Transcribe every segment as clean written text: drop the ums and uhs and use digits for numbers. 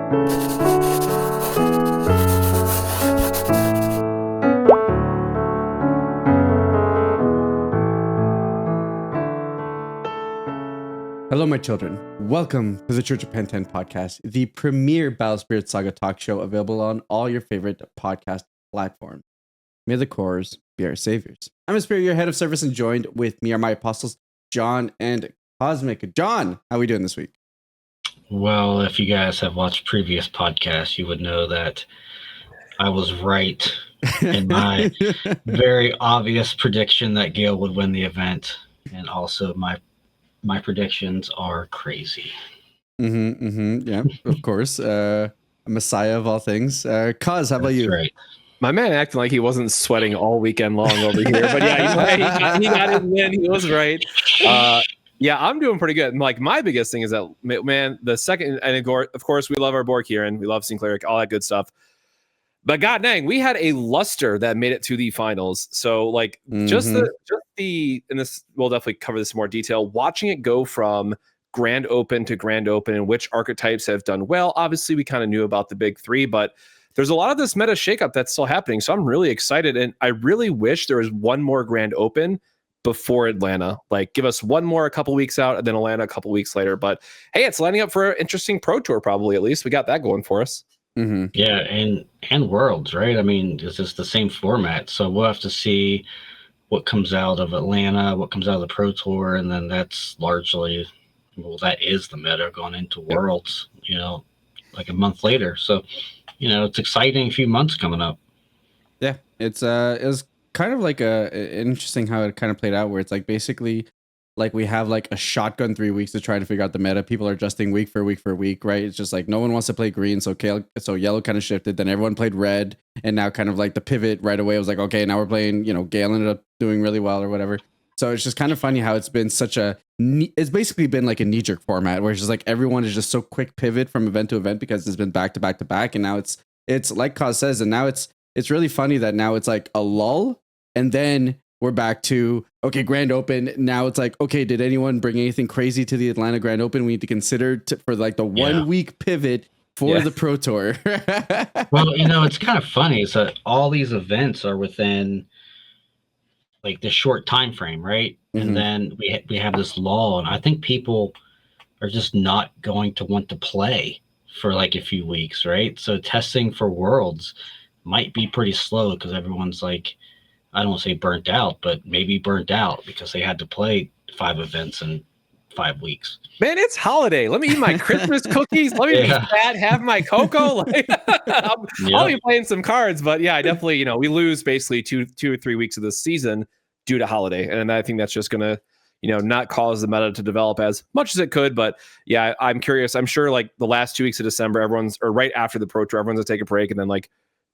Hello, my children. Welcome to the Church of Pentan Podcast, the premier Battle Spirit Saga talk show available on all your favorite podcast platforms. May the cores be our saviors. I'm Espira, your head of service, and joined with me are my apostles, John and Cosmic. John, how are we doing this week? Well, if you guys have watched previous podcasts, you would know that I was right in my very obvious prediction that Gale would win the event. And also my predictions are crazy. Yeah, of course. A messiah of all things. Cos, how about you? Right. My man acting like he wasn't sweating all weekend long over here, but yeah, he got his win. He was right. Yeah, I'm doing pretty good. Like, my biggest thing is that, man, the second, and of course, we love our Borg here, and we love Sinclair, all that good stuff. But god dang, we had a luster that made it to the finals. So, like, just the, and this, we'll definitely cover this in more detail, watching it go from Grand Open to Grand Open and which archetypes have done well. Obviously, we kind of knew about the big three, but there's a lot of this meta shakeup that's still happening. So I'm really excited. And I really wish there was one more Grand Open before Atlanta. Like, give us one more a couple weeks out and then Atlanta a couple weeks later. But hey, it's lining up for an interesting Pro Tour, probably. At least we got that going for us. Mm-hmm. Yeah, and Worlds, right? I mean, it's just the same format. So we'll have to see what comes out of Atlanta, what comes out of the Pro Tour, and then that's largely, well, that is the meta going into Worlds, like a month later. So, it's exciting few months coming up. Yeah, it was kind of like interesting how it kind of played out, where it's like basically like we have like a shotgun 3 weeks to try to figure out the meta. People are adjusting week for week, right? It's just like no one wants to play green, so yellow kind of shifted. Then everyone played red, and now kind of like the pivot right away was like, okay, now we're playing. Gale ended up doing really well or whatever. So it's just kind of funny how it's been it's basically been like a knee-jerk format where it's just like everyone is just so quick pivot from event to event because it's been back to back to back, and now it's like Kaz says, and now it's really funny that now it's like a lull, and then we're back to, okay, Grand Open. Now it's like, okay, did anyone bring anything crazy to the Atlanta Grand Open? We need to consider for like the 1 week pivot for the Pro Tour. Well, it's kind of funny. So all these events are within like this short time frame, right? Mm-hmm. And then we have this lull, and I think people are just not going to want to play for like a few weeks, right? So testing for Worlds might be pretty slow because everyone's like, I don't want to say burnt out, but maybe burnt out because they had to play 5 events in 5 weeks. Man, it's holiday. Let me eat my Christmas cookies. Let me be fat, have my cocoa. I'll be playing some cards, but yeah, I definitely, we lose basically two or 3 weeks of the season due to holiday. And I think that's just going to, not cause the meta to develop as much as it could. But yeah, I'm curious. I'm sure like the last 2 weeks of December, or right after the Pro Tour, everyone's going to take a break. And then like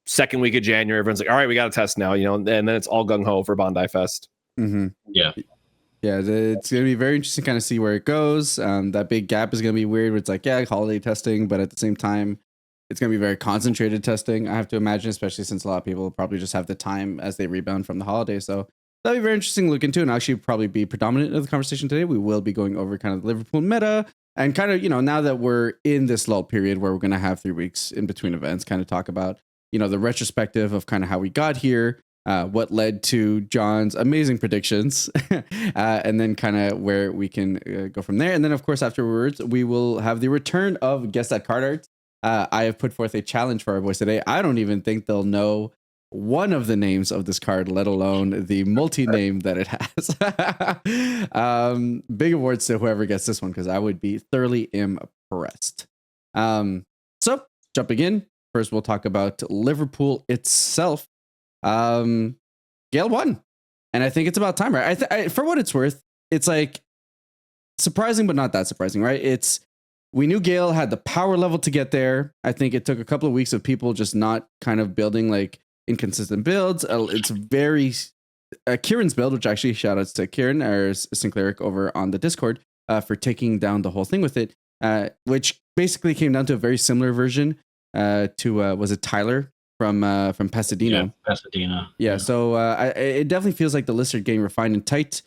second week of January, everyone's like, all right, we got to test now, and then it's all gung-ho for Bondi Fest. Mm-hmm. Yeah, it's going to be very interesting to kind of see where it goes. That big gap is going to be weird where it's like, holiday testing, but at the same time, it's going to be very concentrated testing, I have to imagine, especially since a lot of people probably just have the time as they rebound from the holiday. So that'll be very interesting to look into, and actually probably be predominant of the conversation today. We will be going over kind of the Liverpool meta and kind of, now that we're in this lull period where we're going to have 3 weeks in between events, kind of talk about the retrospective of kind of how we got here, what led to John's amazing predictions, and then kind of where we can go from there. And then, of course, afterwards, we will have the return of Guess That Card Art. I have put forth a challenge for our boys today. I don't even think they'll know one of the names of this card, let alone the multi-name that it has. Big awards to whoever gets this one, because I would be thoroughly impressed. So, jumping in. First, we'll talk about Liverpool itself. Gale won, and I think it's about time, right? For what it's worth, it's like surprising, but not that surprising, right? We knew Gale had the power level to get there. I think it took a couple of weeks of people just not kind of building like inconsistent builds. It's very Kieran's build, which actually shout outs to Kieran or Sinclair over on the Discord for taking down the whole thing with it, which basically came down to a very similar version. Was it Tyler from Pasadena? Yeah, Pasadena. Yeah. So it definitely feels like the lists are getting refined and tight.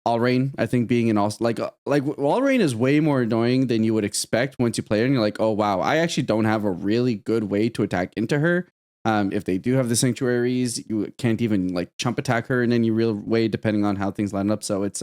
All Rain, I think being an all like All Rain is way more annoying than you would expect once you play it and you're like, oh wow, I actually don't have a really good way to attack into her. If they do have the sanctuaries, you can't even like chump attack her in any real way depending on how things line up. So it's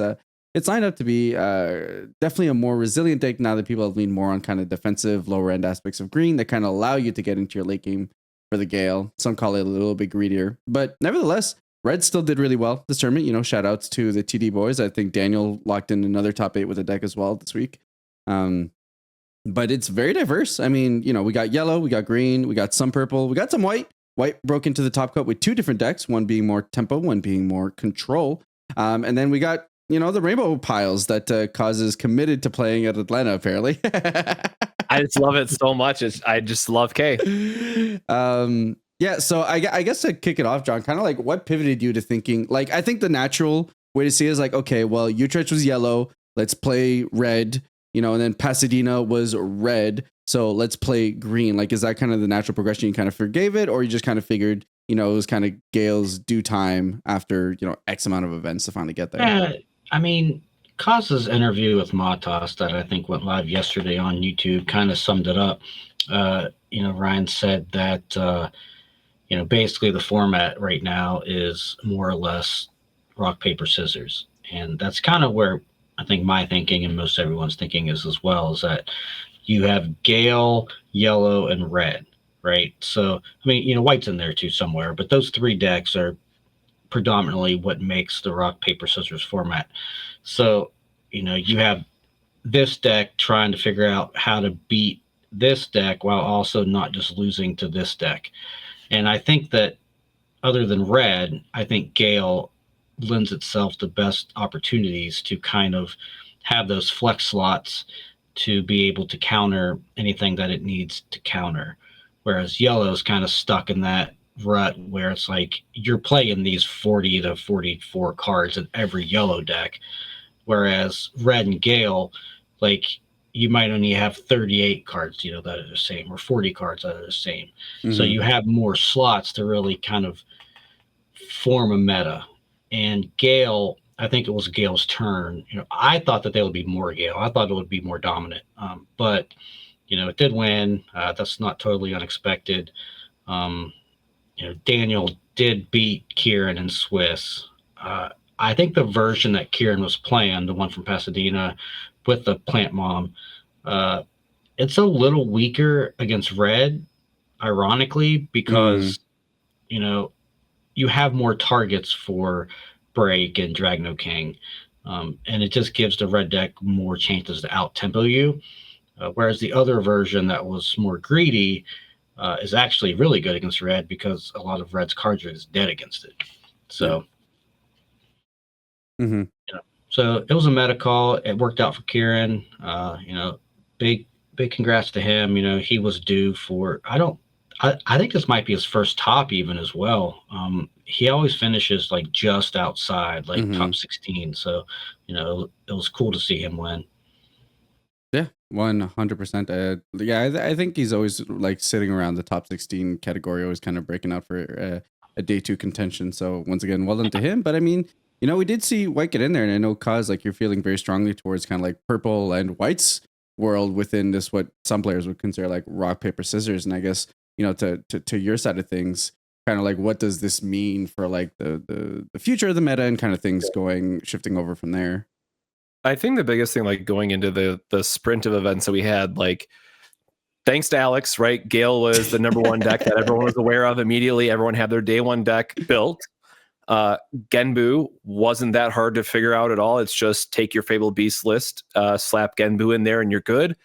lined up to be definitely a more resilient deck now that people have leaned more on kind of defensive lower end aspects of green that kind of allow you to get into your late game for the Gale. Some call it a little bit greedier, but nevertheless, Red still did really well this tournament. You know, shout outs to the TD boys. I think Daniel locked in another top 8 with a deck as well this week. But it's very diverse. I mean, you know, we got yellow, we got green, we got some purple, we got some white. White broke into the top cut with 2 different decks, one being more tempo, one being more control. And then we got, you know, the rainbow piles that causes committed to playing at Atlanta, apparently. I just love it so much. I just love K. Yeah, so I guess to kick it off, John, kind of like what pivoted you to thinking, like, I think the natural way to see it is like, okay, well, Utrecht was yellow, let's play red, you know, and then Pasadena was red, so let's play green. Like, is that kind of the natural progression? You kind of forgave it, or you just kind of figured, you know, it was kind of Gale's due time after, you know, X amount of events to finally get there? Yeah, I mean, Kaz's interview with Matas that I think went live yesterday on YouTube kind of summed it up. You know, Ryan said that, you know, basically the format right now is more or less rock, paper, scissors. And that's kind of where I think my thinking and most everyone's thinking is as well, is that you have Gale, yellow, and red, right? So, I mean, you know, white's in there too somewhere, but those 3 decks are predominantly what makes the rock, paper, scissors format. So, you know, you have this deck trying to figure out how to beat this deck while also not just losing to this deck. And I think that other than red, I think Gale lends itself the best opportunities to kind of have those flex slots to be able to counter anything that it needs to counter. Whereas yellow is kind of stuck in that rut where it's like you're playing these 40 to 44 cards in every yellow deck. Whereas red and Gale, like, you might only have 38 cards, you know, that are the same, or 40 cards that are the same. Mm-hmm. So you have more slots to really kind of form a meta. And Gale, I think it was Gale's turn. You know, I thought that they would be more Gale. I thought it would be more dominant. But, you know, it did win. That's not totally unexpected. You know, Daniel did beat Kieran and Swiss. I think the version that Kieran was playing, the one from Pasadena with the plant mom, it's a little weaker against red, ironically, because, you know, you have more targets for Break and Dragno King. And it just gives the red deck more chances to out-tempo you. Whereas the other version that was more greedy is actually really good against red because a lot of red's cards are just dead against it. So, you know, so it was a meta call. It worked out for Kieran. You know, big congrats to him. You know, he was due for, I think this might be his first top even as well. He always finishes like just outside, like top 16. So, you know, it was cool to see him win. Yeah, 100%. Yeah, I think he's always like sitting around the top 16 category, always kind of breaking out for a day 2 contention. So once again, well done to him. But I mean, you know, we did see white get in there, and I know Kaz, like, you're feeling very strongly towards kind of like purple and white's world within this, what some players would consider like rock, paper, scissors. And I guess, you know, to your side of things, kind of like, what does this mean for like the future of the meta and kind of things shifting over from there? I think the biggest thing, like, going into the sprint of events that we had, like, thanks to Alex, right? Gale was the number 1 deck that everyone was aware of immediately. Everyone had their day 1 deck built. Genbu wasn't that hard to figure out at all. It's just take your Fabled Beast list, slap Genbu in there, and you're good.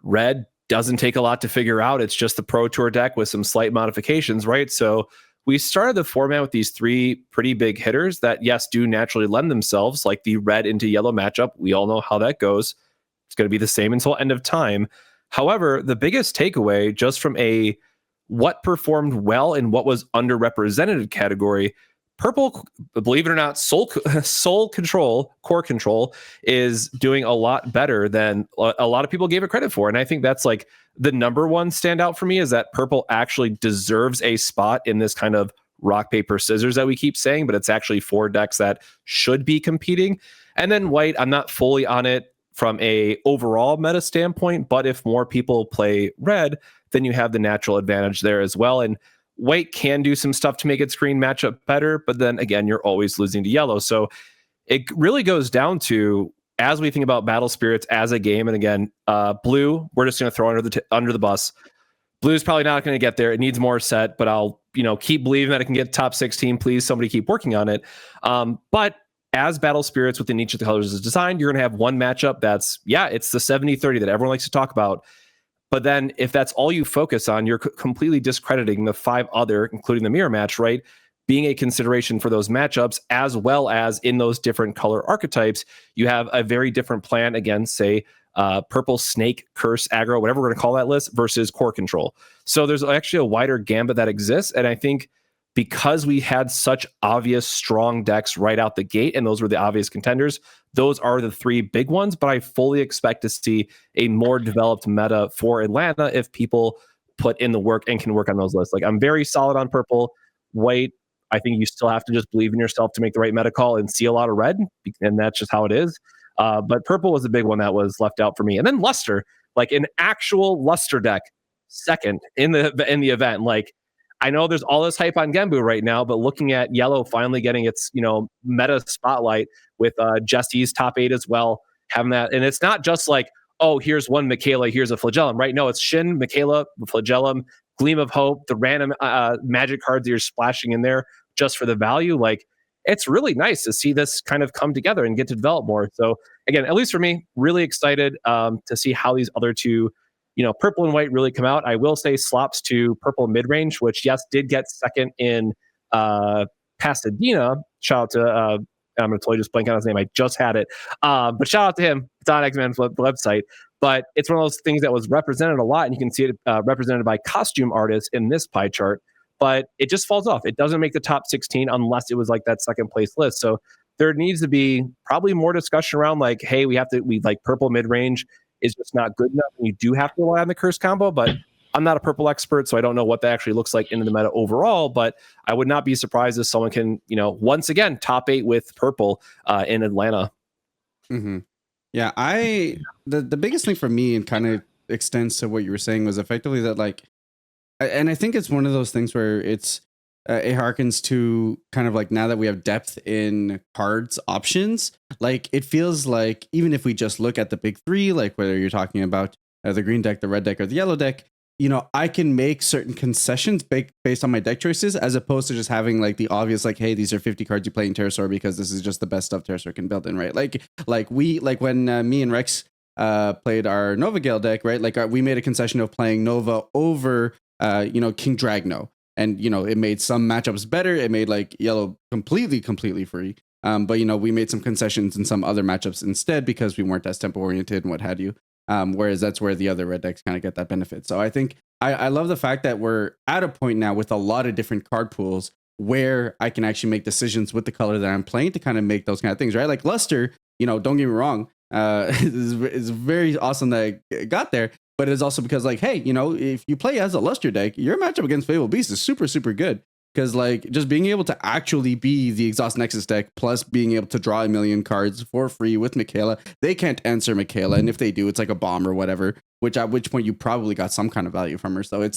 Red doesn't take a lot to figure out. It's just the Pro Tour deck with some slight modifications, right? So we started the format with these 3 pretty big hitters that, yes, do naturally lend themselves, like the red into yellow matchup. We all know how that goes. It's going to be the same until end of time. However, the biggest takeaway just from a what performed well and what was underrepresented category, purple, believe it or not, soul control, core control is doing a lot better than a lot of people gave it credit for. And I think that's like the number 1 standout for me, is that purple actually deserves a spot in this kind of rock, paper, scissors that we keep saying, but it's actually 4 decks that should be competing. And then white, I'm not fully on it from a overall meta standpoint, but if more people play red, then you have the natural advantage there as well. And white can do some stuff to make its green matchup better, but then again, you're always losing to yellow. So it really goes down to, as we think about Battle Spirits as a game, and again, blue, we're just going to throw under the bus. Blue's probably not going to get there. It needs more set, but I'll keep believing that it can get top 16. Please, somebody keep working on it. But as Battle Spirits within each of the colors is designed, you're going to have one matchup that's, it's the 70-30 that everyone likes to talk about. But then if that's all you focus on, you're completely discrediting the 5 other, including the mirror match, right? Being a consideration for those matchups, as well as in those different color archetypes, you have a very different plan against, say, purple, snake, curse, aggro, whatever we're going to call that list, versus core control. So there's actually a wider gambit that exists. And I think because we had such obvious strong decks right out the gate, and those were the obvious contenders, those are the 3 big ones. But I fully expect to see a more developed meta for Atlanta if people put in the work and can work on those lists. Like, I'm very solid on purple. White, I think you still have to just believe in yourself to make the right meta call and see a lot of red, and that's just how it is. But purple was the big one that was left out for me. And then luster, like an actual luster deck, second in the event. Like, I know there's all this hype on Genbu right now, but looking at yellow finally getting its meta spotlight with Jesse's top 8 as well, having that, and it's not just like, oh, here's one Michaela, here's a Flagellum, right? No, it's Shin, Michaela, Flagellum, Gleam of Hope, the random magic cards that you're splashing in there just for the value. Like, it's really nice to see this kind of come together and get to develop more. So again, at least for me, really excited to see how these other 2, purple and white really come out. I will say slops to purple mid-range, which did get second in Pasadena. Shout out to, I'm going to totally just blank on his name. I just had it. But shout out to him. It's on X-Men's website. But it's one of those things that was represented a lot, and you can see it represented by costume artists in this pie chart. But it just falls off. It doesn't make the top 16 unless it was like that second place list. So there needs to be probably more discussion around like, hey, we like purple mid-range is just not good enough, and you do have to rely on the curse combo. But I'm not a purple expert, so I don't know what that actually looks like into the meta overall, but I would not be surprised if someone can, once again, top 8 with purple in Atlanta. Mm-hmm. Yeah, the biggest thing for me, and kind of extends to what you were saying, was effectively that, like, and I think it's one of those things where it harkens to kind of like, now that we have depth in cards options, like it feels like even if we just look at the big 3, like whether you're talking about the green deck, the red deck, or the yellow deck, I can make certain concessions based on my deck choices, as opposed to just having like the obvious, like, hey, these are 50 cards you play in Terrorsaur because this is just the best stuff Terrorsaur can build in, right? Like when me and Rex played our Nova Gale deck, right? Like we made a concession of playing Nova over King Dragno, and it made some matchups better. It made like yellow completely free. But we made some concessions in some other matchups instead because we weren't as tempo oriented and what have you. Whereas that's where the other red decks kind of get that benefit. So I think I love the fact that we're at a point now with a lot of different card pools where I can actually make decisions with the color that I'm playing to kind of make those kind of things, right? Like luster, don't get me wrong, it's very awesome that I got there. But it's also because, like, hey, if you play as a luster deck, your matchup against Fable Beast is super, super good. Because, like, just being able to actually be the Exhaust Nexus deck, plus being able to draw 1 million cards for free with Michaela, they can't answer Michaela. And if they do, it's like a bomb or whatever, at which point you probably got some kind of value from her. So it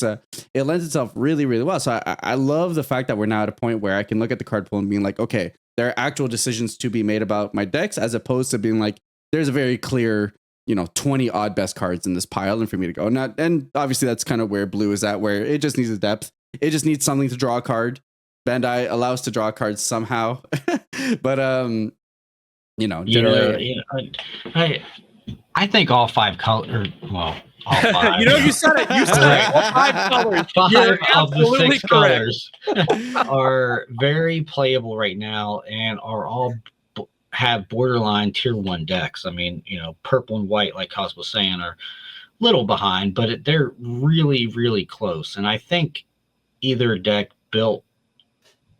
lends itself really, really well. So I love the fact that we're now at a point where I can look at the card pool and being like, okay, there are actual decisions to be made about my decks, as opposed to being like, there's a very clear 20 odd best cards in this pile, and for me to go. And obviously that's kind of where blue is at, where it just needs a depth. It just needs something to draw a card. Bandai allows to draw cards somehow. But generally, I think all 5 colors, well, all 5. You said it. You said it. All 5 colors. 5 of the 6 colors are very playable right now, and are all have borderline tier 1 decks. I mean, purple and white, like Cos was saying, are a little behind, but they're really, really close. And I think either deck built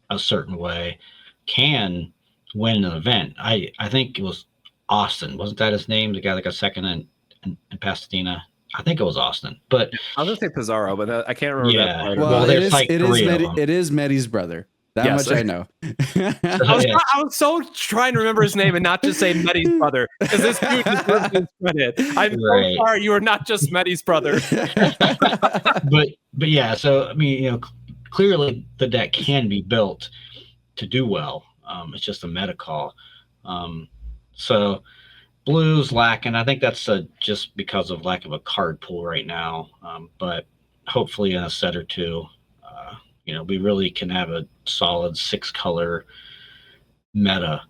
a certain way can win an event. I think it was Austin. Wasn't that his name? The guy that got second in Pasadena. I think it was Austin. But I was going to say Pizarro, but I can't remember that part. Well, it is Medi's brother. That Yes. much I know. I was so trying to remember his name and not just say Medi's brother, because this dude deserves his credit. I'm so sorry you are not just Medi's brother. but yeah, so I mean, clearly the deck can be built to do well. It's just a meta call. So blue's lacking. I think that's just because of lack of a card pool right now. But hopefully in a set or two, we really can have a solid 6-color meta.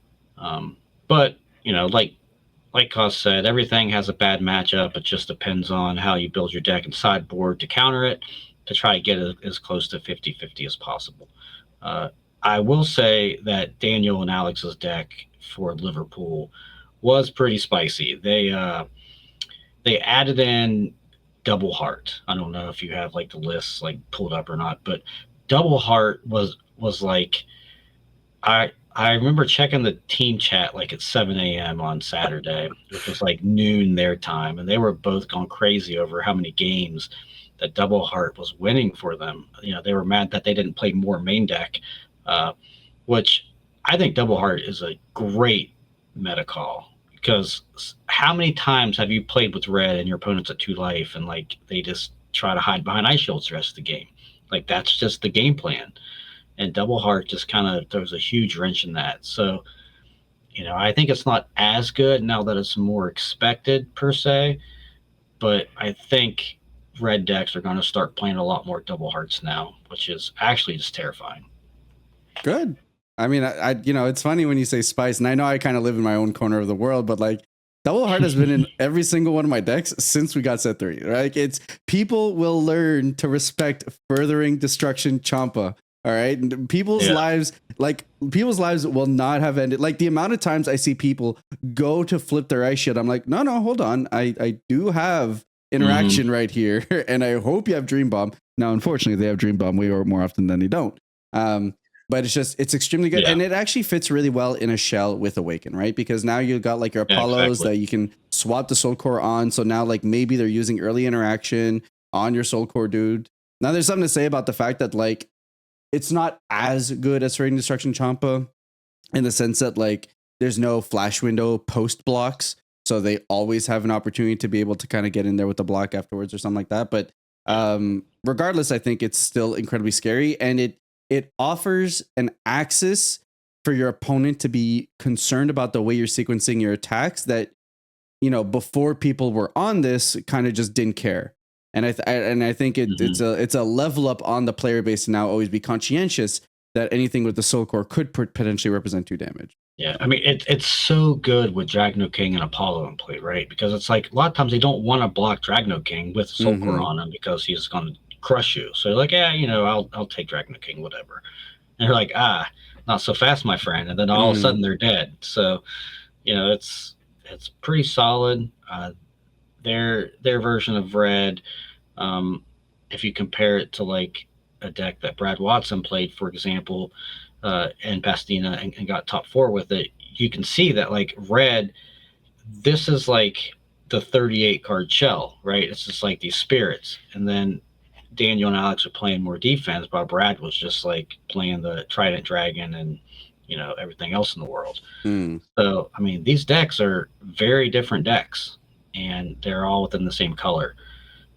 But like Cos said, everything has a bad matchup. It just depends on how you build your deck and sideboard to counter it, to try to get it as close to 50-50 as possible. I will say that Daniel and Alex's deck for Liverpool was pretty spicy. They added in Double Heart. I don't know if you have like the lists like pulled up or not, but Double Heart was like, I remember checking the team chat like at 7 a.m. on Saturday, which was like noon their time, and they were both going crazy over how many games that Double Heart was winning for them. They were mad that they didn't play more main deck, which I think Double Heart is a great meta call, because how many times have you played with red and your opponent's at 2 life and like they just try to hide behind ice shields the rest of the game? Like that's just the game plan. And Double Heart just kind of throws a huge wrench in that. So, I think it's not as good now that it's more expected per se, but I think red decks are going to start playing a lot more Double Hearts now, which is actually just terrifying. Good. I mean, I it's funny when you say spice, and I know I kind of live in my own corner of the world, but like Double Heart has been in every single one of my decks since we got set 3. Right? It's people will learn to respect furthering destruction Champa. All right. People's lives will not have ended. Like the amount of times I see people go to flip their ice shield, I'm like, no, hold on. I do have interaction right here. And I hope you have Dream Bomb. Now, unfortunately, they have Dream Bomb way more often than they don't. But it's extremely good. Yeah. And it actually fits really well in a shell with Awaken, right? Because now you've got like your Apollos that you can swap the Soul Core on. So now like maybe they're using early interaction on your Soul Core dude. Now there's something to say about the fact that like it's not as good as Furthering Destruction Champa in the sense that like there's no flash window post blocks. So they always have an opportunity to be able to kind of get in there with the block afterwards or something like that. But regardless, I think it's still incredibly scary, and it offers an axis for your opponent to be concerned about the way you're sequencing your attacks that, before people were on this kind of just didn't care. And I think it's a level up on the player base to now always be conscientious that anything with the Soul Core could potentially represent 2 damage. Yeah, I mean, it's so good with Dragno King and Apollo in play, right? Because it's like a lot of times they don't want to block Dragno King with Soul Core on him because he's going to crush you. So you're like, yeah, I'll take Dragno King, whatever. And you're like, not so fast, my friend. And then all of a sudden they're dead. So, it's pretty solid. Their version of red, if you compare it to like a deck that Brad Watson played, for example, and Bastina and got top 4 with it, you can see that like red, this is like the 38 card shell, right? It's just like these spirits. And then Daniel and Alex are playing more defense, but Brad was just like playing the Trident Dragon and everything else in the world. So I mean, these decks are very different decks, and they're all within the same color.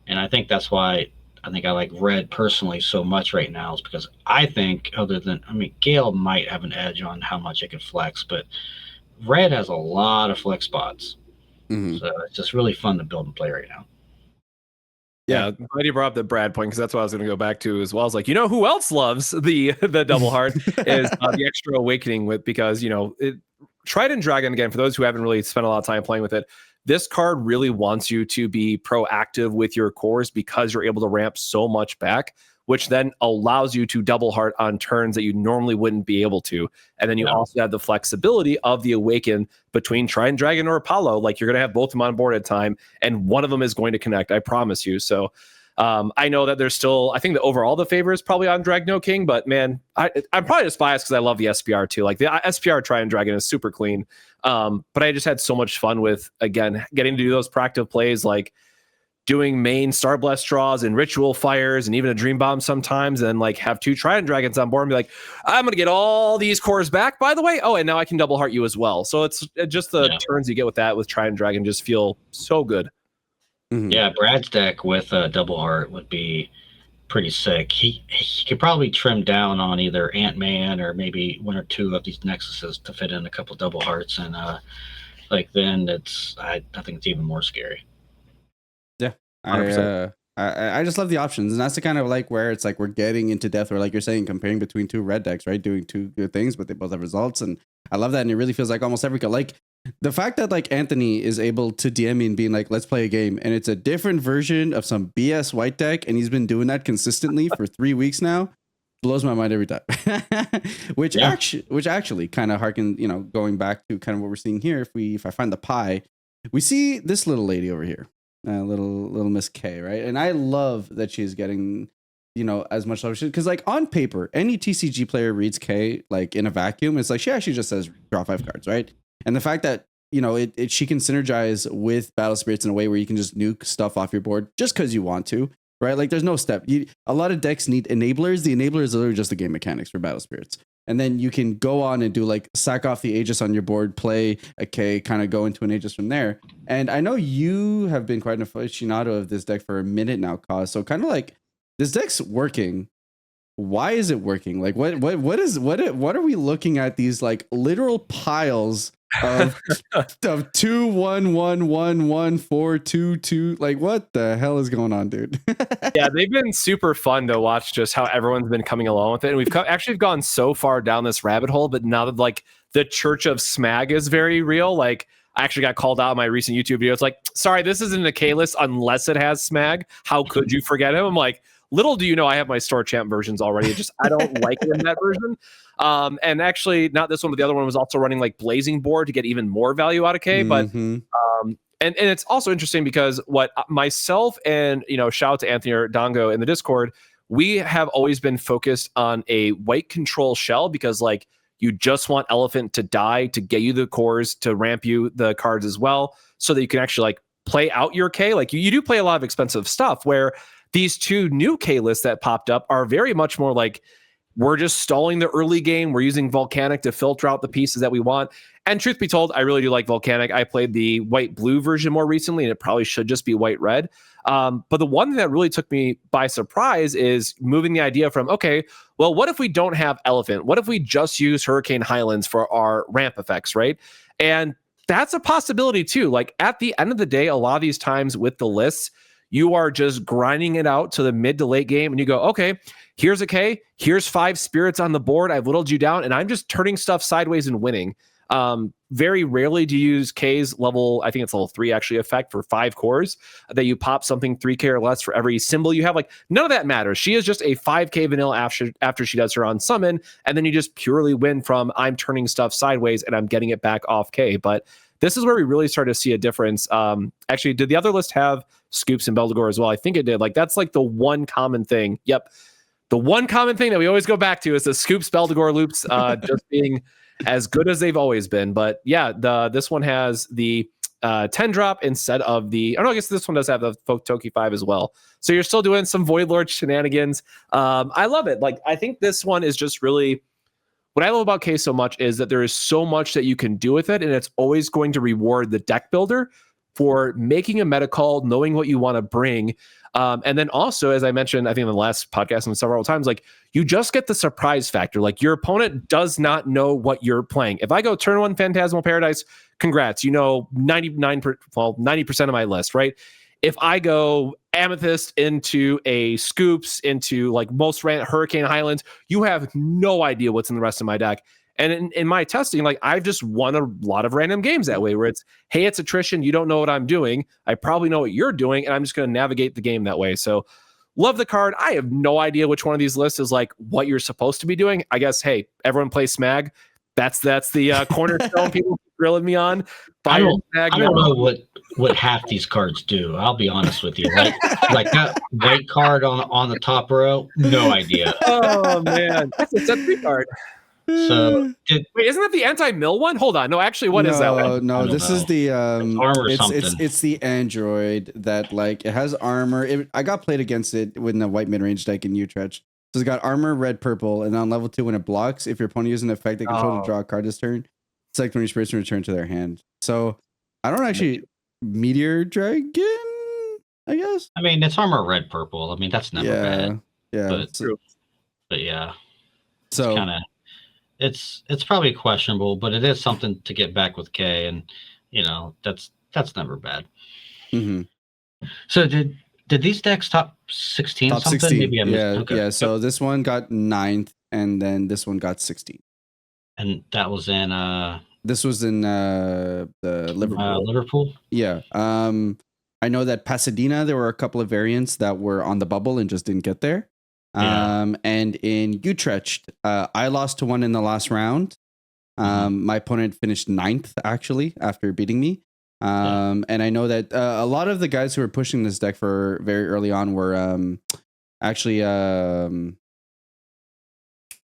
And I think that's why I like red personally so much right now, is because I think Gale might have an edge on how much it can flex, but red has a lot of flex spots. So it's just really fun to build and play right now. Yeah, I'm glad you brought up the Brad point, because that's what I was going to go back to as well. As like, who else loves the Double Heart is the extra Awakening with, because Trident Dragon, again, for those who haven't really spent a lot of time playing with it, this card really wants you to be proactive with your cores, because you're able to ramp so much back, which then allows you to Double Heart on turns that you normally wouldn't be able to. And then you also have the flexibility of the Awaken between Trident Dragon or Apollo. Like, you're going to have both of them on board at a time, and one of them is going to connect, I promise you. So I know that there's still, I think the overall the favor is probably on Dragno King, but man, I'm probably just biased because I love the SPR too. Like the SPR Trident Dragon is super clean. But I just had so much fun with, again, getting to do those proactive plays. Like, doing main Star Blast draws and ritual fires and even a Dream Bomb sometimes, and like have 2 Trident Dragons on board and be like, I'm going to get all these cores back, by the way. Oh, and now I can double heart you as well. So it's just the turns you get with that with Trident Dragon just feel so good. Mm-hmm. Yeah, Brad's deck with double heart would be pretty sick. He could probably trim down on either Ant-Man or maybe 1 or 2 of these Nexuses to fit in a couple double hearts, and then I think it's even more scary. Yeah, I just love the options, and that's the kind of like where it's like we're getting into depth, or like you're saying, comparing between 2 red decks, right? Doing 2 good things, but they both have results, and I love that. And it really feels like almost every like the fact that like Anthony is able to DM me and being like, let's play a game, and it's a different version of some BS white deck, and he's been doing that consistently for 3 weeks now, blows my mind every time. which actually kind of harken, going back to kind of what we're seeing here. If I find the pie, we see this little lady over here. Little Miss K, right? And I love that she's getting, as much love, because like on paper, any TCG player reads K like in a vacuum. It's like she actually just says draw 5 cards, right? And the fact that she can synergize with Battle Spirits in a way where you can just nuke stuff off your board just because you want to, right? Like there's no step. A lot of decks need enablers. The enabler is literally just the game mechanics for Battle Spirits. And then you can go on and do like sack off the Aegis on your board, play a K, kind of go into an Aegis from there. And I know you have been quite an aficionado of this deck for a minute now, Cause. So kind of like this deck's working. Why is it working? Like what are we looking at, these like literal piles of 2 1 1 1 1 4 2 2? Like what the hell is going on, dude? Yeah, they've been super fun to watch just how everyone's been coming along with it, and we've actually gone so far down this rabbit hole. But now that like the Church of Smag is very real, like I actually got called out in my recent YouTube video. It's like, sorry, this isn't a K list unless it has Smag. How could you forget him? I'm like, little do you know, I have my store champ versions already. I don't like it in that version. And actually, not this one, but the other one was also running like Blazing Board to get even more value out of K. But and it's also interesting because what myself and shout out to Anthony or Dongo in the Discord, we have always been focused on a white control shell, because like you just want Elephant to die to get you the cores to ramp you the cards as well, so that you can actually like play out your K. Like you do play a lot of expensive stuff, where these 2 new K lists that popped up are very much more like, we're just stalling the early game. We're using Volcanic to filter out the pieces that we want. And truth be told, I really do like Volcanic. I played the white-blue version more recently, and it probably should just be white-red. But the one thing that really took me by surprise is moving the idea from, okay, well, what if we don't have Elephant? What if we just use Hurricane Highlands for our ramp effects, right? And that's a possibility too. Like at the end of the day, a lot of these times with the lists, you are just grinding it out to the mid to late game, and you go, okay, here's a K, here's 5 spirits on the board, I've whittled you down, and I'm just turning stuff sideways and winning. Very rarely do you use K's level, I think it's level 3 actually, effect for 5 cores, that you pop something 3K or less for every symbol you have. Like none of that matters. She is just a 5K vanilla after she does her on summon, and then you just purely win from I'm turning stuff sideways and I'm getting it back off K. But this is where we really start to see a difference. Actually, did the other list have Scoops and Beldegor as well? I think it did. Like that's like the one common thing. Yep. The one common thing that we always go back to is the Scoops Beldegor loops just being as good as they've always been. But yeah, this one has the 10 drop instead of the, I guess this one does have the Toki 5 as well. So you're still doing some Void Lord shenanigans. I love it. Like, I think this one is just really, what I love about K so much is that there is so much that you can do with it, and it's always going to reward the deck builder for making a meta call, knowing what you want to bring. And then also, as I mentioned, I think in the last podcast and several times, like you just get the surprise factor. Like your opponent does not know what you're playing. If I go turn 1 Phantasmal Paradise, congrats, 90% of my list, right? If I go Amethyst into a Scoops into like most Hurricane Highlands, you have no idea what's in the rest of my deck. And in my testing, like I've just won a lot of random games that way, where it's, hey, it's attrition. You don't know what I'm doing. I probably know what you're doing, and I'm just going to navigate the game that way. So love the card. I have no idea which one of these lists is like what you're supposed to be doing. I guess, hey, everyone plays Smag. That's the cornerstone people keep grilling me on. I don't know what half these cards do. I'll be honest with you. Like that white card on the top row, no idea. Oh man, that's a set 3 card. So Wait, isn't that the anti-mill one? Hold on. No, actually, what is that one? No, this is the armor or something. it's the android that like it has armor. I got played against it with the white mid-range deck in Utrecht. So it's got armor, red, purple, and on level 2 when it blocks, if your opponent uses an effect they control to draw a card this turn, select one of your spirits and return to their hand. So I don't actually Meteor Dragon, I guess. I mean, it's armor red purple. I mean, that's never bad. Yeah, but, true. But yeah, so kind of it's probably questionable, but it is something to get back with K, and you know that's never bad. Mm-hmm. So did these decks top 16? Top something? 16. Maybe I missed. Yeah, Okay. yeah. So this one got 9th, and then this one got 16th. And that was in This was in the Liverpool. Liverpool. Yeah. I know that Pasadena, there were a couple of variants that were on the bubble and just didn't get there. And in Utrecht, I lost to one in the last round. My opponent finished 9th actually after beating me. And I know that a lot of the guys who were pushing this deck for very early on were actually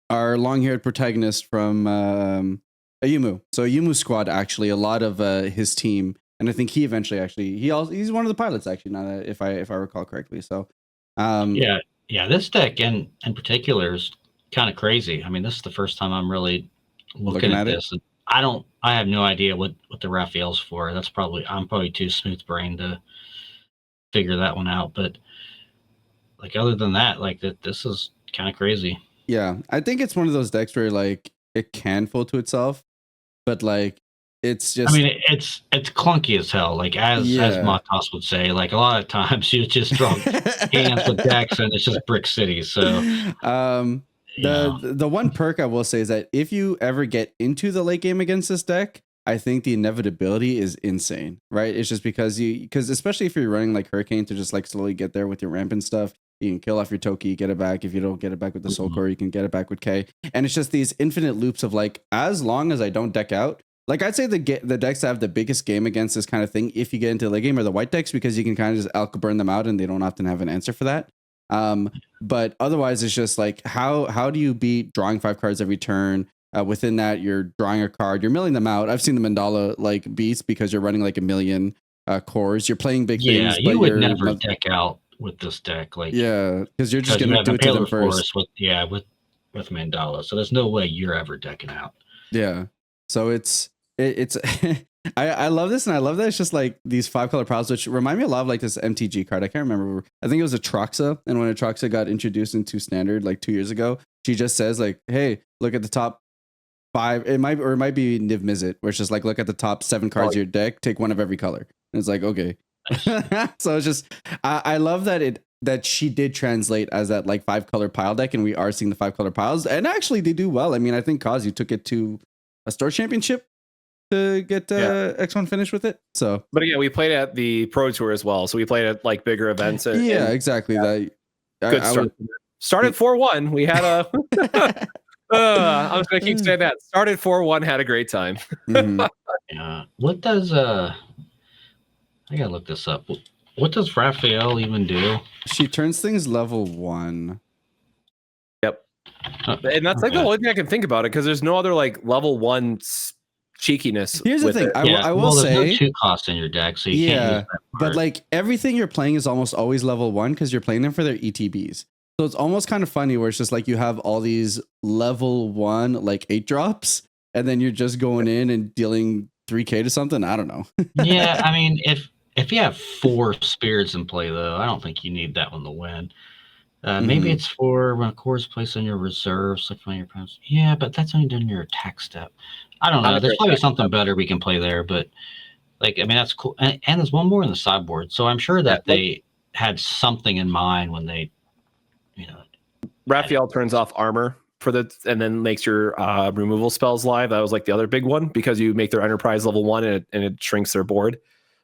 our long-haired protagonist from Ayumu. So Ayumu squad, actually, a lot of his team, and I think he eventually he's one of the pilots actually. Now that if I recall correctly. So yeah, this deck in particular is kind of crazy. I mean, this is the first time I'm really looking at this. And I have no idea what the Raphael's for. I'm probably too smooth brained to figure that one out. But like other than that, like this is kind of crazy. Yeah, I think it's one of those decks where like it can fold to itself, but like it's just. I mean, it's clunky as hell. Like as Matas would say, like a lot of times you just draw hands with decks and it's just brick city. So the one perk I will say is that if you ever get into the late game against this deck, I think the inevitability is insane, right? It's just because especially if you're running like Hurricane to just like slowly get there with your ramp and stuff. You can kill off your Toki, get it back. If you don't get it back with the Soul Core, you can get it back with K. And it's just these infinite loops of like, as long as I don't deck out, like I'd say the decks that have the biggest game against this kind of thing, if you get into the late game, are the white decks, because you can kind of just alka burn them out and they don't often have an answer for that. But otherwise, it's just like, how do you beat drawing 5 cards every turn? Within that, you're drawing a card, you're milling them out. I've seen the Mandala like beats because you're running like a million cores. You're playing big things. Yeah, you would never deck out with this deck, like because you're just gonna do it to them first. With Mandala, so there's no way you're ever decking out. Yeah, so it's I love this, and I love that it's just like these 5-color piles, which remind me a lot of like this MTG card. I can't remember. I think it was Atraxa, and when Atraxa got introduced into Standard like 2 years ago, she just says like, "Hey, look at the top 5." It might be Niv Mizzet, where it's just like, look at the top 7 cards of your deck, take one of every color, and it's like, okay. So it's just I love that she did translate as that like 5-color pile deck, and we are seeing the 5-color piles, and actually they do well. I mean, I think Kazu took it to a store championship to get X1 finish with it. So, but again, we played at the Pro Tour as well, so we played at like bigger events. Exactly. That good start. Started 4-1. We had a. I was gonna keep saying that. Started 4-1. Had a great time. Yeah. What does I gotta look this up. What does Raphael even do? She turns things level 1. Yep. And that's like the only thing I can think about it, because there's no other like level 1 cheekiness. Here's the thing. I will say there's no 2 cost in your deck, so you can't use that but like everything you're playing is almost always level 1 because you're playing them for their ETBs. So it's almost kind of funny where it's just like you have all these level 1 like 8 drops, and then you're just going in and dealing 3K to something. I don't know. Yeah, I mean, if you have 4 spirits in play, though, I don't think you need that one to win. Maybe it's for when a core is placed on your reserve, select one of your opponents. Yeah, but that's only during your attack step. I don't know. There's probably something better we can play there, but like, I mean, that's cool. And there's one more in the sideboard, so I'm sure that they had something in mind when they, Raphael turns off armor and then makes your removal spells live. That was like the other big one, because you make their enterprise level 1 and it shrinks their board.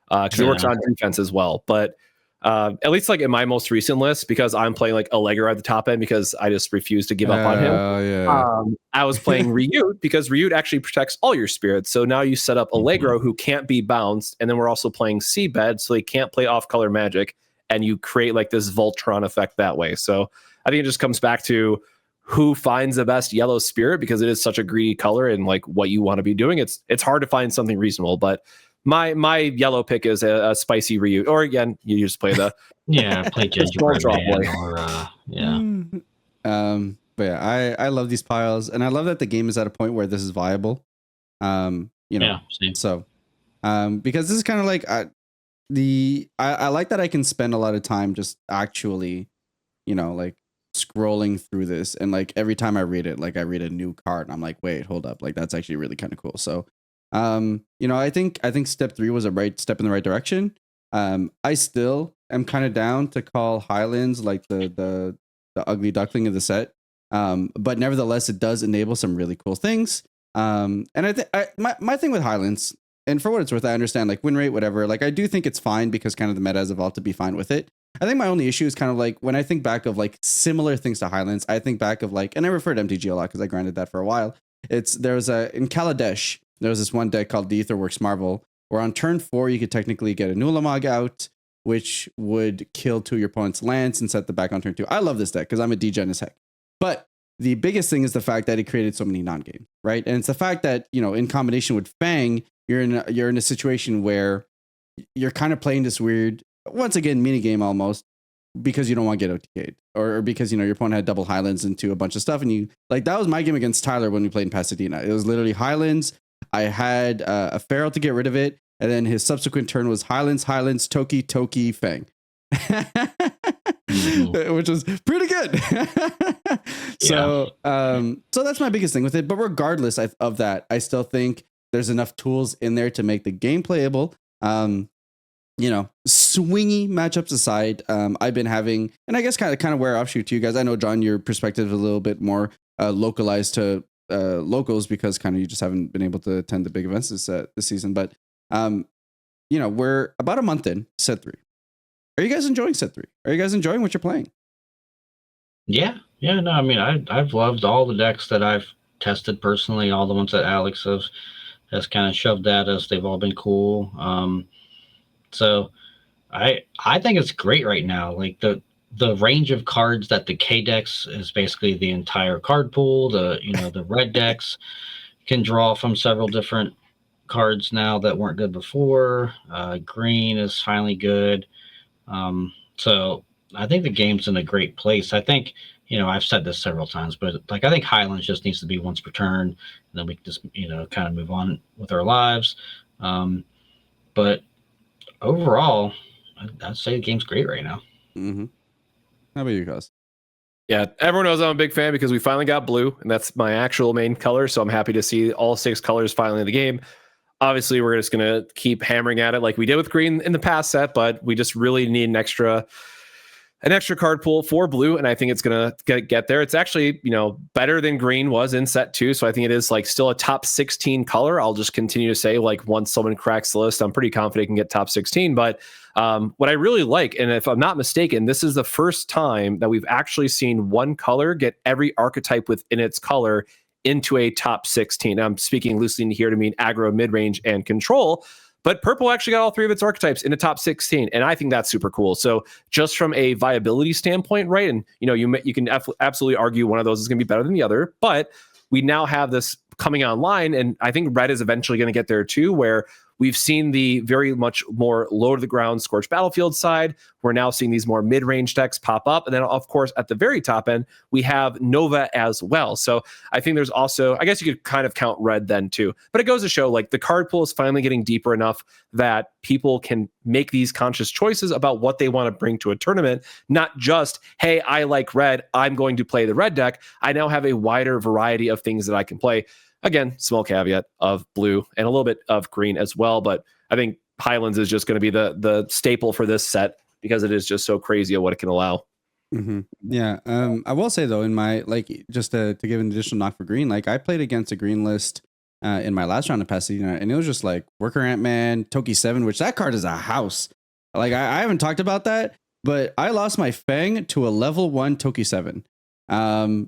Because it works on defense as well. But at least like in my most recent list, because I'm playing like Allegra at the top end because I just refuse to give up on him. I was playing Ryut because Ryut actually protects all your spirits. So now you set up Allegro, who can't be bounced, and then we're also playing Seabed, so they can't play off-color magic, and you create like this Voltron effect that way. So I think it just comes back to who finds the best yellow spirit, because it is such a greedy color and like what you want to be doing. It's hard to find something reasonable, but my yellow pick is a spicy Ryu. Or again, you just play the play gingerbread man or But yeah, I love these piles, and I love that the game is at a point where this is viable. Same. So because this is kind of like I like that I can spend a lot of time just actually, like scrolling through this, and like every time I read it, like I read a new card and I'm like, wait, hold up, like that's actually really kind of cool. So I think step 3 was a right step in the right direction. I still am kind of down to call Highlands like the ugly duckling of the set, but nevertheless it does enable some really cool things. And I think my thing with Highlands, and for what it's worth, I understand like win rate, whatever, like I do think it's fine because kind of the meta has evolved to be fine with it. I think my only issue is kind of like when I think back of like similar things to Highlands, I think back of like, and I refer to MTG a lot because I grinded that for a while. In Kaladesh, there was this one deck called the Aetherworks Marvel, where on turn 4 you could technically get a Nulamog out, which would kill 2 of your opponent's lands and set the back on turn 2. I love this deck because I'm a degen as heck. But the biggest thing is the fact that it created so many non-games, right? And it's the fact that, in combination with Fang, you're in a situation where you're kind of playing this weird, once again, mini game almost, because you don't want to get OTK'd, or because your opponent had double Highlands into a bunch of stuff, and you like that was my game against Tyler when we played in Pasadena. It was literally Highlands. I had a Feral to get rid of it, and then his subsequent turn was Highlands, Toki, Fang. Which was pretty good. So that's my biggest thing with it. But regardless of that, I still think there's enough tools in there to make the game playable. Swingy matchups aside, I've been having, and I guess kind of wear offshoot to you guys. I know, John, your perspective is a little bit more localized to locals because kind of you just haven't been able to attend the big events this season. But we're about a month in set 3. Are you guys enjoying set 3? Are you guys enjoying what you're playing? Yeah. No, I mean, I've loved all the decks that I've tested personally. All the ones that Alex has kind of shoved at us. They've all been cool. So I think it's great right now. Like the range of cards that the K decks is basically the entire card pool. The red decks can draw from several different cards now that weren't good before. Green is finally good. So I think the game's in a great place. I think, I've said this several times, but like I think Highlands just needs to be once per turn, and then we can just, kind of move on with our lives. But overall, I'd say the game's great right now. Mm-hmm. How about you guys? Yeah, everyone knows I'm a big fan because we finally got blue, and that's my actual main color. So I'm happy to see all 6 colors finally in the game. Obviously, we're just going to keep hammering at it like we did with green in the past set, but we just really need an extra card pool for blue, and I think it's going to get there. It's actually, better than green was in set 2, so I think it is like still a top 16 color. I'll just continue to say, like, once someone cracks the list, I'm pretty confident it can get top 16. But what I really like, and if I'm not mistaken, this is the first time that we've actually seen one color get every archetype within its color into a top 16. I'm speaking loosely here to mean aggro, mid-range, and control. But purple actually got all 3 of its archetypes in the top 16, and I think that's super cool. So just from a viability standpoint, right? And you can absolutely argue one of those is going to be better than the other, but we now have this coming online, and I think red is eventually going to get there too, where we've seen the very much more low to the ground Scorched Battlefield side. We're now seeing these more mid-range decks pop up. And then, of course, at the very top end, we have Nova as well. So I think there's also, I guess you could kind of count red then too. But it goes to show, like, the card pool is finally getting deeper enough that people can make these conscious choices about what they want to bring to a tournament. Not just, hey, I like red, I'm going to play the red deck. I now have a wider variety of things that I can play. Again, small caveat of blue and a little bit of green as well. But I think Highlands is just going to be the staple for this set because it is just so crazy at what it can allow. Mm-hmm. Yeah. I will say though, in my, like, just to give an additional knock for green, like I played against a green list in my last round of Pasadena, and it was just like Worker Ant-Man, Toki 7, which that card is a house. Like I haven't talked about that, but I lost my Fang to a level 1 Toki 7.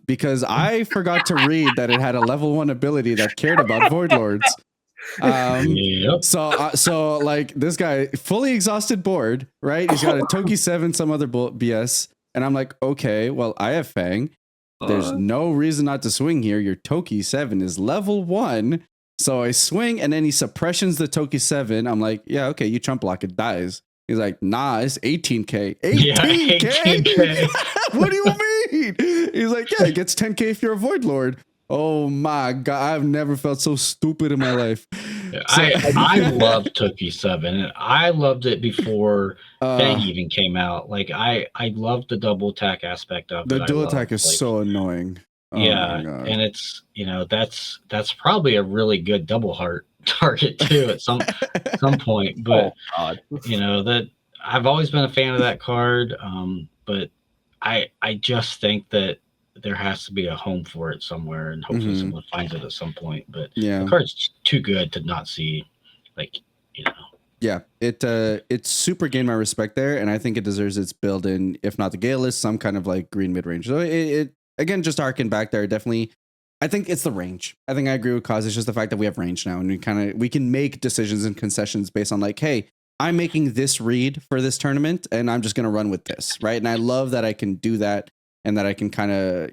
Because I forgot to read that it had a level 1 ability that cared about Void Lords. So like this guy, fully exhausted board, right? He's got a Toki 7, some other BS. And I'm like, okay, well, I have Fang. There's no reason not to swing here. Your Toki 7 is level 1. So I swing and then he suppressions the Toki 7. I'm like, yeah, okay, you chump block, it dies. He's like, nah, it's 18K. 18K? What do you mean? He's like, yeah, it gets 10K if you're a Void Lord. Oh my God, I've never felt so stupid in my life. I love Toki 7. And I loved it before Fang even came out. Like I loved the double attack aspect of it. The dual attack is so annoying. Oh yeah, and it's that's probably a really good double heart target too at some point. But that I've always been a fan of that card. But I just think that there has to be a home for it somewhere, and hopefully someone finds it at some point. But the card's too good to not see, Yeah, it's super gained my respect there, and I think it deserves its build in, if not the Gale list, some kind of like green mid range. So it again, just harken back there, definitely. I think it's the range. I think I agree with Kaz. It's just the fact that we have range now, and we can make decisions and concessions based on like, hey, I'm making this read for this tournament, and I'm just gonna run with this, right? And I love that I can do that. And that I can kind of,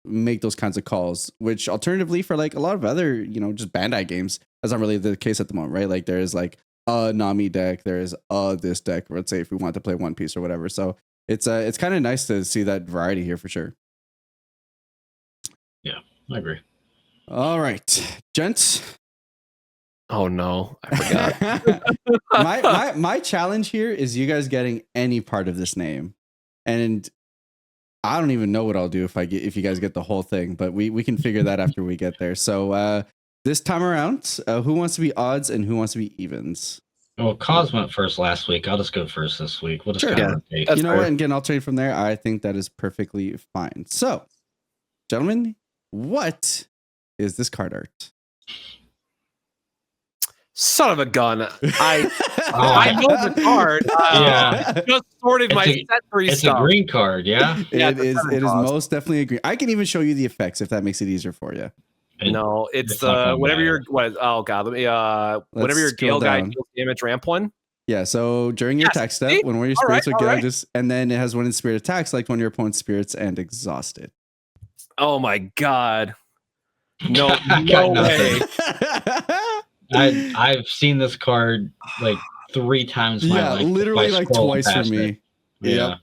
make those kinds of calls, which alternatively for like a lot of other, just Bandai games, that's not really the case at the moment, right? Like there is like a Nami deck, there is this deck, let's say if we want to play One Piece or whatever. So it's kind of nice to see that variety here for sure. Yeah, I agree. All right, gents. Oh no, I forgot. my challenge here is you guys getting any part of this name. And I don't even know what I'll do if you guys get the whole thing, but we can figure that after we get there. So this time around, who wants to be odds and who wants to be evens? Well, Cos went first last week. I'll just go first this week. We'll just rotate. You know what? And again, I'll trade from there. I think that is perfectly fine. So, gentlemen, what is this card art? Son of a gun. I know the card. Just sorted my set free stuff. It's a green card, yeah? It is most definitely a green. I can even show you the effects if that makes it easier for you. No, it's the whenever you're whenever your Gale guy deals damage ramp one. Yeah, so during your attack step, when one of your spirits are Gale, and then it has one in spirit attacks, like one of your opponent's spirits and exhausted. Oh my God. No way. I've seen this card like 3 times in my life. Literally like twice for me. Yeah.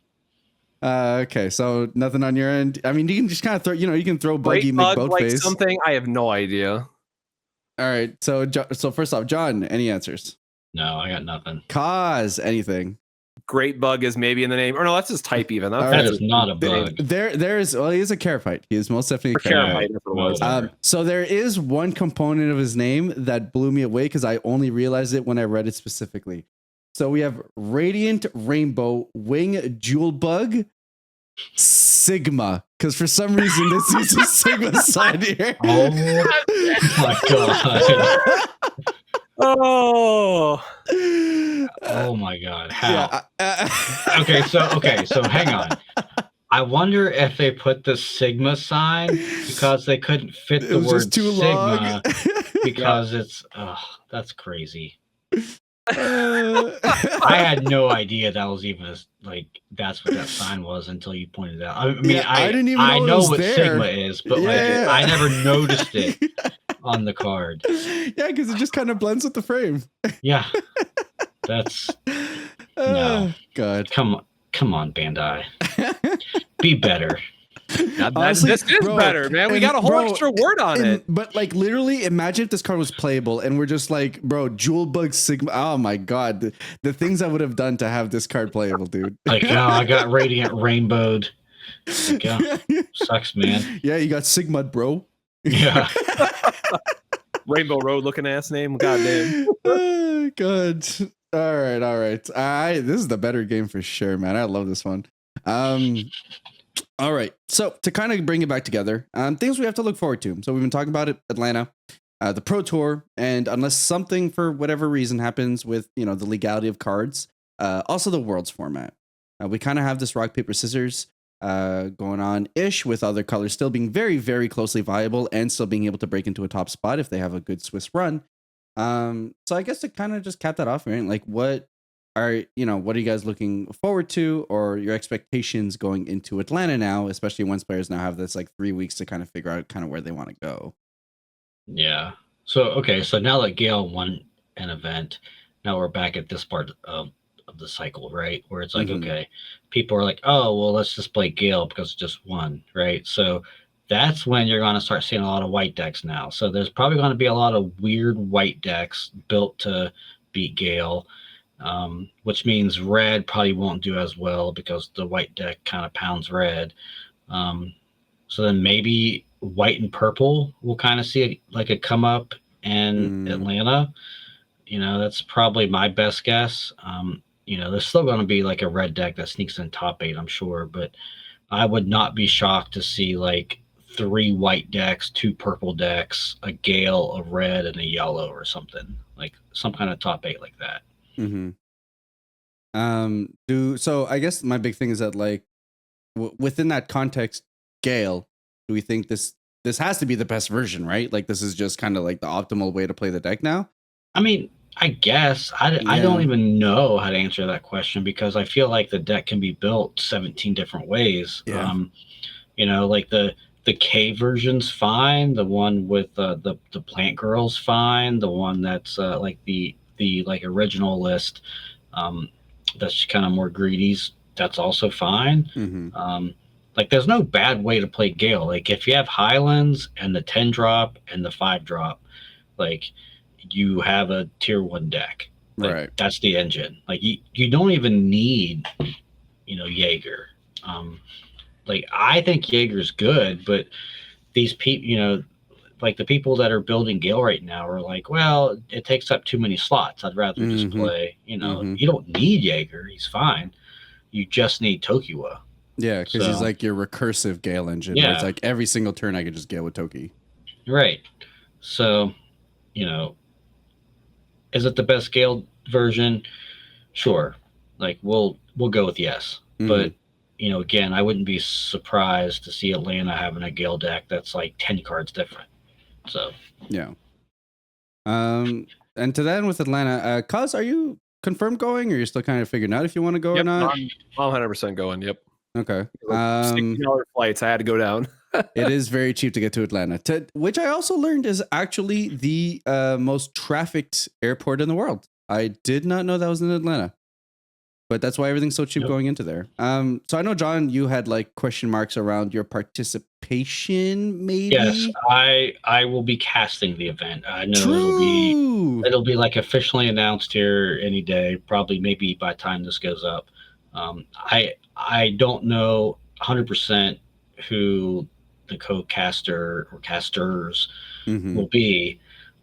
Okay, so nothing on your end. I mean, you can just kind of throw, you can throw Buggy McBoatface. Like something. I have no idea. All right, so first off, John, any answers? No, I got nothing. Cause anything? Great Bug is maybe in the name, or no, that's his type even. That is not a bug. There is. Well, he is a Carapaite. He is most definitely a Carapaite. So there is one component of his name that blew me away because I only realized it when I read it specifically. So we have Radiant Rainbow Wing Jewel Bug Sigma, because for some reason this is a Sigma side here. Oh my God. Oh my God. How? Okay, so hang on. I wonder if they put the Sigma sign because they couldn't fit the word Sigma because it's that's crazy. I had no idea that was even that's what that sign was until you pointed it out. I mean, I didn't even know what Sigma is, but I never noticed it on the card. Yeah, because it just kind of blends with the frame. Yeah, that's no. God, come on, Bandai, be better. Honestly, this is better, man. We got a whole extra word on it. But like literally, imagine if this card was playable and we're just like, bro, Jewel Bug Sigma. Oh my God, the things I would have done to have this card playable, dude. Like, I got Radiant Rainbowed. Like, sucks, man. Yeah, you got Sigma, bro. Yeah. Rainbow Road looking ass name. Goddamn. Good. All right. This is the better game for sure, man. I love this one. All right. So to kind of bring it back together, things we have to look forward to. So we've been talking about it, Atlanta, the Pro Tour, and unless something for whatever reason happens with, the legality of cards, also the Worlds format. We kind of have this rock, paper, scissors going on ish with other colors still being very, very closely viable and still being able to break into a top spot if they have a good Swiss run. So I guess to kind of just cap that off, right? Like what what are you guys looking forward to, or your expectations going into Atlanta now, especially once players now have this like 3 weeks to kind of figure out kind of where they want to go? Yeah. So now that Gale won an event, now we're back at this part of the cycle, right? Where it's like, Mhm. okay, people are like, oh, well, let's just play Gale because it just won, right? So that's when you're going to start seeing a lot of white decks now. So there's probably going to be a lot of weird white decks built to beat Gale, which means red probably won't do as well because the white deck kind of pounds red. So then maybe white and purple will kind of see like a come up in Atlanta. That's probably my best guess. There's still going to be like a red deck that sneaks in top 8, I'm sure, but I would not be shocked to see like 3 white decks, 2 purple decks, a Gale, a red, and a yellow or something, like some kind of top 8 like that. Mm-hmm. So I guess my big thing is that like within that context, Gale, do we think this has to be the best version, right? Like this is just kind of like the optimal way to play the deck now? I mean, I guess I don't even know how to answer that question because I feel like the deck can be built 17 different ways. Yeah. Like the K version's fine. The one with the plant girl's fine. The one that's like the like original list, that's kind of more greedy's, that's also fine. Mm-hmm. Like there's no bad way to play Gale. Like if you have Highlands and the 10 drop and the 5 drop, like you have a tier 1 deck. Like, right. That's the engine. Like you don't even need, Jaeger. Like I think Jaeger's good, but these people, like the people that are building Gale right now are like, well, it takes up too many slots. I'd rather just play, you don't need Jaeger. He's fine. You just need Tokiwa. Yeah, because he's like your recursive Gale engine. Yeah. Where it's like every single turn I could just Gale with Toki. Right. So, is it the best Gale version? Sure. Like we'll go with yes. Mm-hmm. But again, I wouldn't be surprised to see Atlanta having a Gale deck that's like 10 cards different. So yeah. And to that end with Atlanta, Cause, are you confirmed going, or you're still kind of figuring out if you want to go or not? I'm 100% going. Yep. Okay. $60 flights. I had to go down. It is very cheap to get to Atlanta, which I also learned is actually the most trafficked airport in the world. I did not know that was in Atlanta, but that's why everything's so cheap going into there. So I know, John, you had like question marks around your participation. Maybe. Yes, I will be casting the event. I know it'll be like officially announced here any day. Probably maybe by the time this goes up. I don't know 100% who the co-caster or casters will be,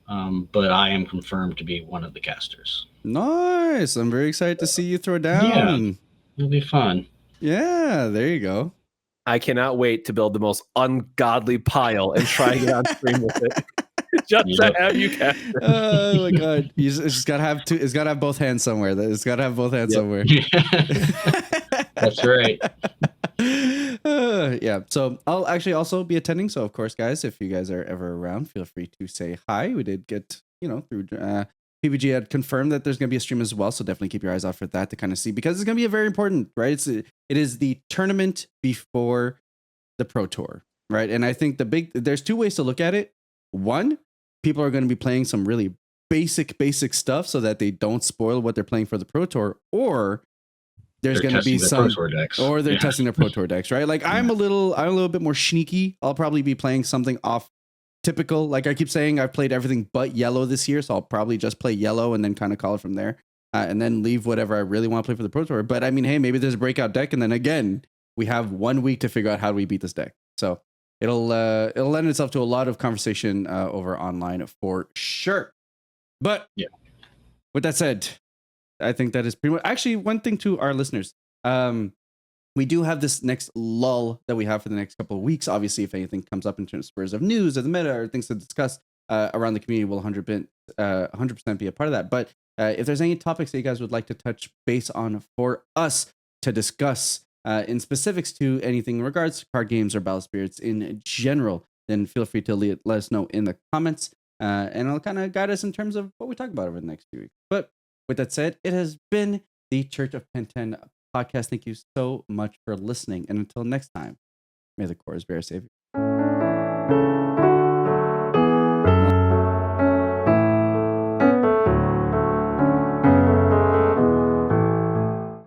but I am confirmed to be one of the casters. Nice. I'm very excited to see you throw down. Yeah, it'll be fun. Yeah, there you go. I cannot wait to build the most ungodly pile and try to get on stream with it. Just to have you cast it. Oh my god! It's just gotta have two. It's gotta have both hands somewhere. It's gotta have both hands somewhere. That's right. Yeah. So I'll actually also be attending. So of course, guys, if you guys are ever around, feel free to say hi. We did get through. PBG had confirmed that there's going to be a stream as well, so definitely keep your eyes out for that to kind of see, because it's going to be a very important, right? It is the tournament before the Pro Tour, right? And I think there's 2 ways to look at it. One, people are going to be playing some really basic stuff so that they don't spoil what they're playing for the Pro Tour, or there's going to be some, or they're testing their Pro Tour decks, right? Like I'm a little bit more sneaky. I'll probably be playing something off typical. Like I keep saying, I've played everything but yellow this year, so I'll probably just play yellow and then kind of call it from there, and then leave whatever I really want to play for the Pro Tour. But I mean, hey, maybe there's a breakout deck, and then again, we have 1 week to figure out how do we beat this deck. So it'll lend itself to a lot of conversation over online for sure. But with that said, I think that is pretty much actually one thing to our listeners. We do have this next lull that we have for the next couple of weeks. Obviously, if anything comes up in terms of spurs of news or the meta or things to discuss around the community, we'll 100% be a part of that. But if there's any topics that you guys would like to touch base on for us to discuss in specifics to anything in regards to card games or Battle Spirits in general, then feel free to let us know in the comments. And it'll kind of guide us in terms of what we talk about over the next few weeks. But with that said, it has been the Church of Pentan Podcast. Thank you so much for listening. And until next time, may the chorus bear save you.